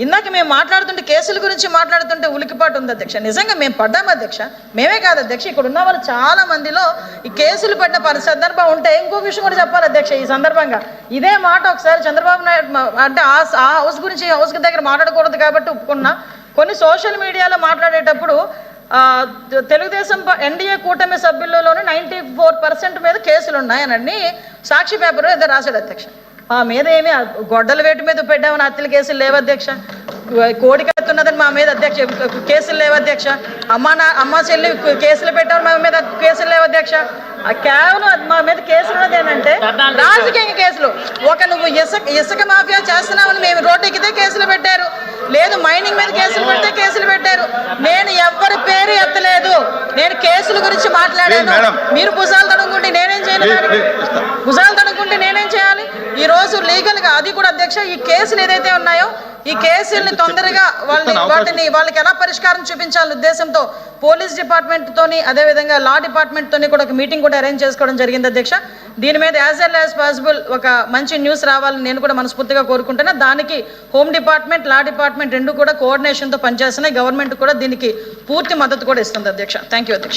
ఇందాక మేము మాట్లాడుతుంటే కేసుల గురించి మాట్లాడుతుంటే ఉలికిపాటు ఉంది అధ్యక్ష. నిజంగా మేము పడ్డాము అధ్యక్ష, మేమే కాదు అధ్యక్ష, ఇక్కడ ఉన్న వాళ్ళు చాలా మందిలో ఈ కేసులు పడిన సందర్భం ఉంటే ఇంకో విషయం కూడా చెప్పాలి అధ్యక్ష. ఈ సందర్భంగా ఇదే మాట ఒకసారి చంద్రబాబు నాయుడు అంటే ఆ హౌస్ గురించి హౌస్ దగ్గర మాట్లాడకూడదు కాబట్టి ఒప్పుకున్నా. కొన్ని సోషల్ మీడియాలో మాట్లాడేటప్పుడు తెలుగుదేశం ఎన్డీఏ కూటమి సభ్యులలోనే 94% మీద కేసులు ఉన్నాయని సాక్షి పేపర్ ఏదో రాశాడు అధ్యక్ష. మా మీద ఏమి గొడ్డల వేటు మీద పెట్టామని హత్యల కేసులు లేవు అధ్యక్ష. కోడి కత్తున్నదని మా మీద అధ్యక్ష కేసులు లేవు అధ్యక్ష. అమ్మ చెల్లి కేసులు పెట్టామని మా మీద కేసులు లేవు అధ్యక్ష. కేవలం మా మీద కేసులు ఉన్నది ఏంటంటే రాజకీయ కేసులు. నువ్వు ఇసుక మాఫియా చేస్తున్నామని మేము రోడ్డు ఎక్కితే కేసులు పెట్టారు, లేదు మైనింగ్ మీద కేసులు పెడితే కేసులు పెట్టారు. నేను ఎవరి పేరు ఎత్తలేదు, నేను కేసుల గురించి మాట్లాడాను. మీరు భుజాలు తడుముకుంటే నేనేం చేయాలి? భుజాలు తడుముకుంటే నేనేం చేయాలి? ఈ రోజు లీగల్ గా అది కూడా అధ్యక్ష, ఈ కేసులు ఏదైతే ఉన్నాయో ఈ కేసుల్ని తొందరగా వాళ్ళకి ఎలా పరిష్కారం చూపించాలనే ఉద్దేశంతో పోలీస్ డిపార్ట్మెంట్ తోని అదేవిధంగా లా డిపార్ట్మెంట్ తోని కూడా ఒక మీటింగ్ కూడా అరేంజ్ చేసుకోవడం జరిగింది అధ్యక్ష. దీని మీద యాజ్ ఎల్ యాజ్ పాసిబుల్ ఒక మంచి న్యూస్ రావాలని నేను కూడా మనస్ఫూర్తిగా కోరుకుంటున్నా. దానికి హోమ్ డిపార్ట్మెంట్ లా డిపార్ట్మెంట్ రెండు కూడా కోఆర్డినేషన్తో పనిచేస్తున్నాయి. గవర్నమెంట్ కూడా దీనికి పూర్తి మద్దతు కూడా ఇస్తుంది అధ్యక్ష. థ్యాంక్ యూ అధ్యక్ష.